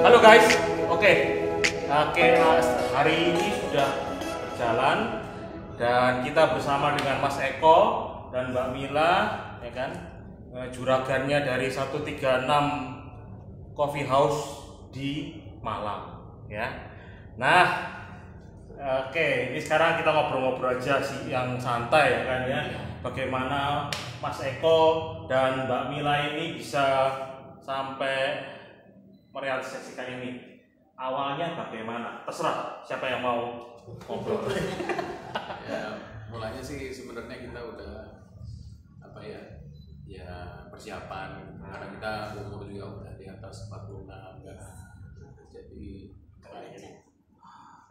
Halo guys, oke, hari ini sudah berjalan dan kita bersama dengan Mas Eko dan Mbak Mila, ya kan, juragannya dari 136 Coffee House di Malang, ya. Nah, oke, ini sekarang kita ngobrol-ngobrol aja sih, yang santai, ya kan ya. Bagaimana Mas Eko dan Mbak Mila ini bisa sampai merealisasikan ini, awalnya bagaimana? Terserah siapa yang mau ngobrol. Ya, mulanya sih sebenarnya kita udah persiapan karena kita umur juga udah di atas 46 ya. Jadi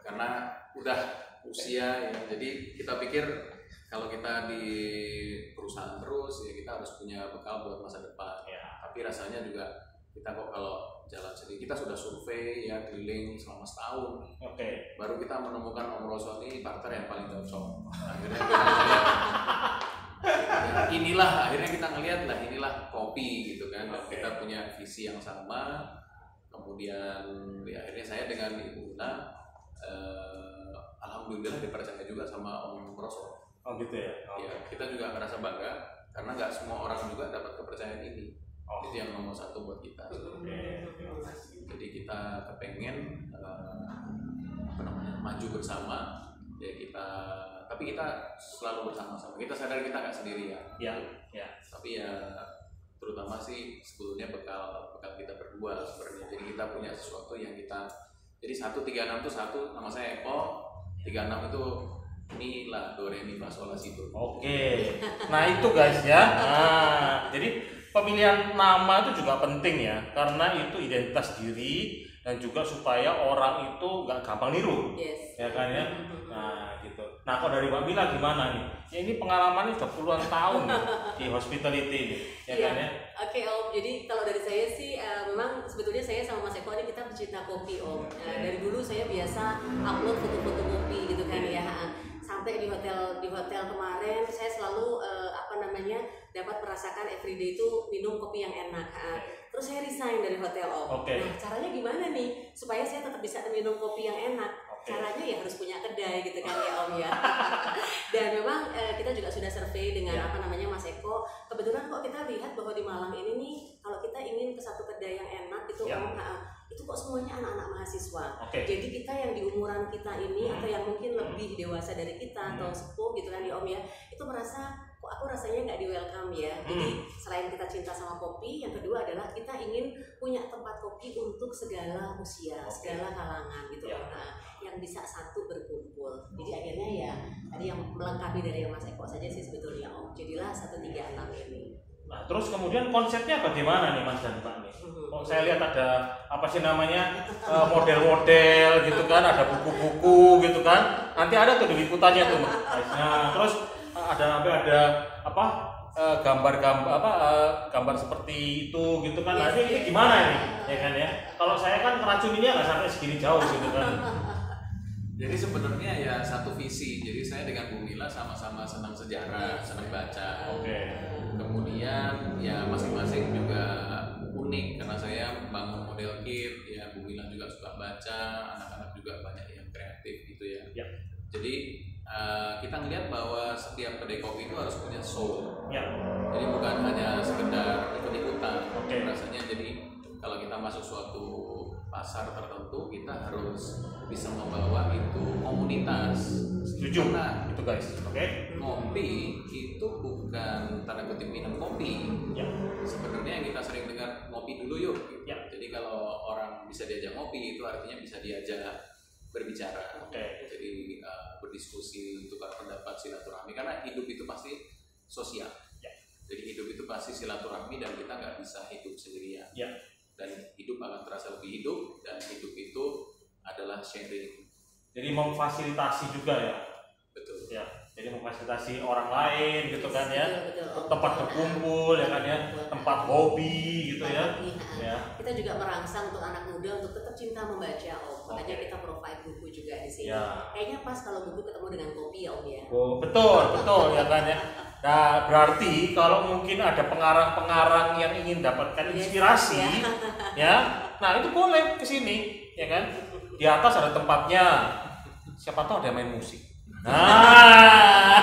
karena udah usia ya, jadi kita pikir kalau kita di perusahaan terus ya kita harus punya bekal buat masa depan ya. Tapi rasanya juga kita kok kalau jalan sendiri, kita sudah survei ya keliling selama setahun. Oke. Baru kita menemukan Om Roso ini partner yang paling cocok. Akhirnya akhirnya kita ngelihat lah inilah kopi gitu kan. Dan kita punya visi yang sama. Kemudian ya akhirnya saya dengan Ibu Una alhamdulillah dipercaya juga sama Om Roso. Oh gitu ya. Ya, kita juga merasa bangga karena nggak semua orang juga dapat kepercayaan ini. Itu yang nomor satu buat kita. Jadi kita kepengen maju bersama ya kita, tapi kita selalu bersama-sama. Kita sadar kita nggak sendiri ya. Tapi ya terutama sih sebetulnya bekal kita berdua sebenarnya. Jadi kita punya sesuatu yang kita, jadi 136 itu satu, nama saya Eko, 36 itu Mila, do re mi fa sol la si do. Oke. Nah itu guys ya. Nah, jadi pemilihan nama itu juga penting ya, karena itu identitas diri dan juga supaya orang itu nggak gampang niru, ya kan ya. Nah gitu. Nah kalau dari Mbak Mila gimana nih? Ya ini pengalamannya udah puluhan tahun nih, di hospitality ini, ya kan ya. Oke Om, jadi kalau dari saya sih memang sebetulnya saya sama Mas Eko ini kita pecinta kopi Om. Dari dulu saya biasa upload foto-foto kopi gitu kan ya. Sampai di hotel kemarin saya selalu dapat merasakan everyday itu minum kopi yang enak. Terus saya resign dari hotel Om. Nah caranya gimana nih supaya saya tetap bisa minum kopi yang enak? Caranya ya harus punya kedai gitu kan ya Om ya. Dan memang kita juga sudah survei dengan Mas Eko. Kebetulan kok kita lihat bahwa di Malang ini nih kalau kita ingin ke satu kedai yang enak itu Om, itu kok semuanya anak-anak mahasiswa. Jadi kita yang di umuran kita ini atau yang mungkin lebih dewasa dari kita atau sepuh gitu kan ya Om ya, itu merasa kok aku rasanya nggak di welcome ya. Jadi selain kita cinta sama kopi, yang kedua adalah kita ingin punya tempat kopi untuk segala usia, segala kalangan gitu. Yang bisa satu berkumpul. Jadi akhirnya ya tadi yang melengkapi dari yang Mas Eko saja sih sebetulnya Om. Jadilah 136 ini. Nah, terus kemudian konsepnya bagaimana nih Mas dan Mbak nih? Saya lihat ada apa sih namanya model-model gitu kan, ada buku-buku gitu kan. Nanti ada tuh di liputannya tuh. Nah, terus ada gambar seperti itu gitu kan. Nah, ini gimana nih? Ya kan ya. Kalau saya kan keracuninya nggak sampai segini jauh gitu kan. Jadi sebenarnya ya satu visi. Jadi saya dengan Bu Mila sama-sama senang sejarah, senang baca. Kemudian ya masing-masing juga unik karena saya membangun model kit, ya Bu Mila juga suka baca, anak-anak juga banyak yang kreatif gitu ya. Jadi kita ngelihat bahwa setiap kedai kopi itu harus punya soul. Jadi bukan hanya sekedar ikut-ikutan. Rasanya jadi kalau kita masuk suatu pasar tertentu kita harus bisa membawa itu komunitas. Setuju. Nah, itu guys. Ngopi itu bukan tanda kutip minum kopi. Sebenarnya yang kita sering dengar ngopi dulu yuk. Jadi kalau orang bisa diajak ngopi itu artinya bisa diajak berbicara. Jadi berdiskusi, tukar pendapat, silaturahmi. Karena hidup itu pasti sosial. Jadi hidup itu pasti silaturahmi dan kita nggak bisa hidup sendirian. Dan hidup akan terasa lebih hidup, dan hidup itu adalah sharing. Jadi memfasilitasi juga ya. Betul. Jadi Jadi memfasilitasi orang lain gitu kan ya, betul. tempat berkumpul ya kan ya, tempat hobi gitu ya. Ya. Kita juga merangsang untuk anak muda untuk tetap cinta membaca Om. Makanya kita provide buku juga di sini. Ya. Kayaknya pas kalau buku ketemu dengan kopi ya Om ya. Oh, betul ya kan ya. Nah berarti kalau mungkin ada pengarang-pengarang yang ingin dapatkan inspirasi, ya, nah itu boleh ke sini, ya kan? Di atas ada tempatnya. Siapa tahu ada main musik. Nah,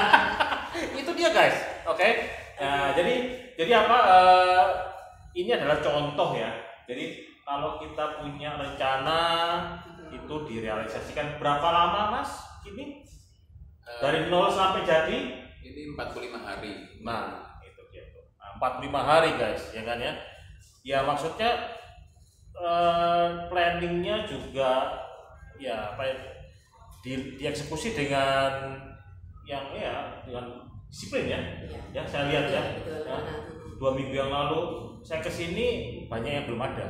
itu dia guys, oke? Nah, jadi apa? Ini adalah contoh ya. Jadi kalau kita punya rencana itu direalisasikan berapa lama mas? Ini dari 0 sampai jadi? Ini 45 hari. Nah, itu dia tuh. Nah, 45 hari guys, ya kan ya? Ya maksudnya planningnya juga ya apa ya? Dieksekusi dengan yang ya dengan disiplin ya. Ya saya lihat ya. Ya 2 minggu yang lalu saya kesini banyak yang belum ada,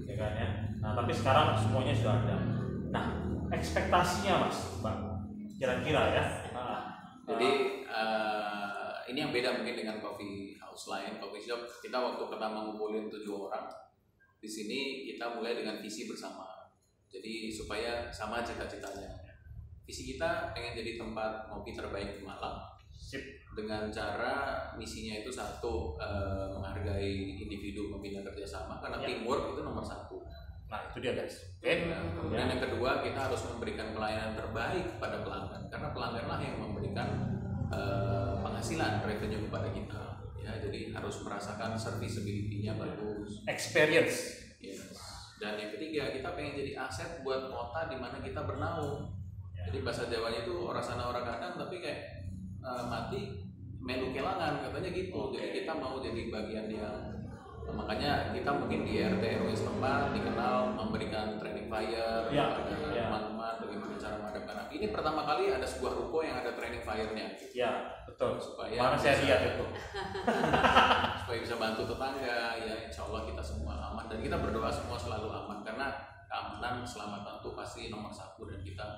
ya kan ya. Nah tapi sekarang semuanya sudah ada. Nah ekspektasinya mas, Mbak, kira-kira ya. Jadi ini yang beda mungkin dengan coffee house lain, coffee shop. Kita waktu pertama ngumpulin 7 orang di sini kita mulai dengan visi bersama. Jadi supaya sama cita-citanya. Visi kita pengen jadi tempat ngopi terbaik di Malang. Dengan cara misinya itu satu, menghargai individu, membina kerjasama karena teamwork itu nomor 1. Nah itu dia guys. Oke. Nah, kemudian yang kedua kita harus memberikan pelayanan terbaik kepada pelanggan karena pelangganlah yang memberikan penghasilan revenue kepada kita. Ya, jadi harus merasakan serviceability-nya bagus. Experience. Yes. Dan yang ketiga kita pengen jadi aset buat kota di mana kita bernaung. Jadi bahasa Jawanya itu orang sana orang kadang tapi kayak mati melu kelangan katanya gitu. Jadi kita mau jadi bagian yang makanya kita mungkin di RT RW setempat dikenal memberikan training fire kepada teman-teman bagaimana cara menghadapkan api. Ini pertama kali ada sebuah ruko yang ada training fire-nya. Ya betul. Supaya mana saya lihat itu. Supaya bisa bantu tetangga. Ya insya Allah kita semua aman dan kita berdoa semua selalu aman karena keamanan keselamatan itu pasti nomor 1 dan kita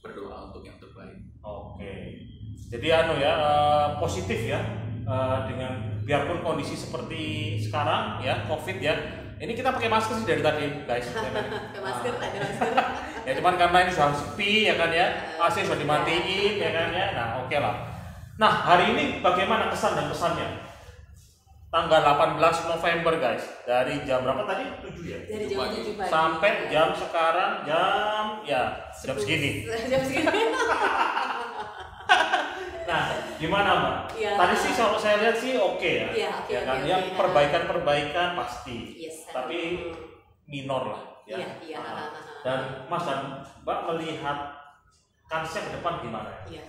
berdoa untuk yang terbaik. Oke. Jadi positif ya dengan biarpun kondisi seperti sekarang ya COVID ya. Ini kita pakai masker sih dari tadi guys. Ya kan? Pakai masker, ada masker. Ya cuman karena ini sudah sepi ya kan ya, AC sudah dimatiin ya kan ya. Nah oke lah. Nah hari ini bagaimana kesan dan pesannya? Tanggal 18 November guys, dari jam berapa tadi? 7 ya? Dari jam 7 pagi. Sampai jam sekarang jam segini. Jam segini. Nah, gimana Mbak? Ya. Tadi sih kalau saya lihat sih oke ya. Iya, oke, kan? oke, Yang oke. perbaikan pasti. Yes. Tapi minor lah ya. Iya. Dan Mas dan Mbak melihat kansnya ke depan gimana? Iya.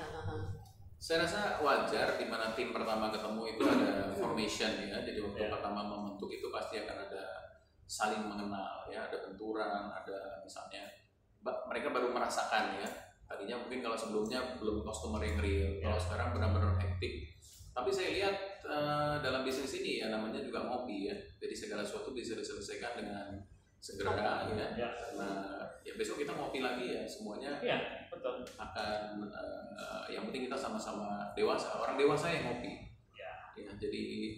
Saya rasa wajar di mana tim pertama ketemu itu ada formation ya. Jadi waktu pertama membentuk itu pasti akan ada saling mengenal ya, ada benturan, ada misalnya mereka baru merasakan ya. Tadinya mungkin kalau sebelumnya belum customer yang real, kalau sekarang benar-benar hektik. Tapi saya lihat dalam bisnis ini ya namanya juga ngopi ya. Jadi segala sesuatu bisa diselesaikan dengan segera ya. Karena ya besok kita ngopi lagi ya semuanya. Iya, betul. Akan yang penting kita sama-sama dewasa, orang dewasa yang ngopi. Ya, jadi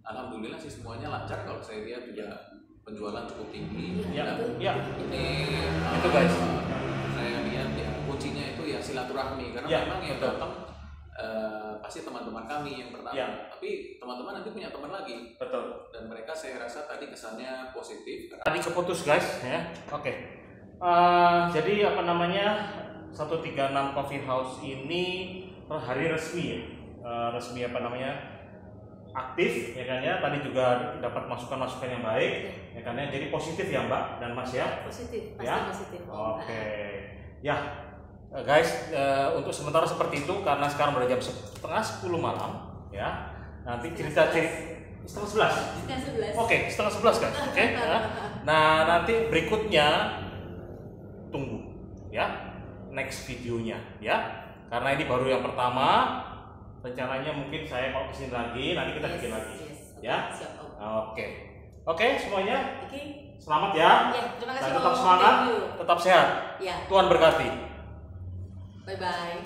alhamdulillah sih semuanya lancar kalau saya lihat juga penjualan cukup tinggi. Iya. Ini Itu guys. Saya lihat ya kuncinya itu ya silaturahmi karena memang yang datang pasti teman-teman kami yang pertama. Tapi teman-teman nanti punya teman lagi. Betul. Dan mereka saya rasa tadi kesannya positif. Tadi keputus guys ya. Oke. Jadi 136 Coffee House ini per hari resmi ya. Resmi aktif ya kan ya. Tadi juga dapat masukan-masukan yang baik ya kan ya. Jadi positif ya Mbak dan Mas ya. Positif, pasti ya? positif. Oke. Ya. Guys, untuk sementara seperti itu karena sekarang udah jam 9:30 malam ya. Nanti setengah 11. Oke, setengah 11 guys. Oke. Ya. Nah, nanti berikutnya tunggu ya next videonya ya. Karena ini baru yang pertama. Rencananya mungkin saya mau kesini lagi, nanti kita bikin lagi. Ya. Oke, semuanya. Selamat ya. Terima kasih. Dan tetap semangat, tetap sehat. Ya. Tuhan berkati. Bye bye.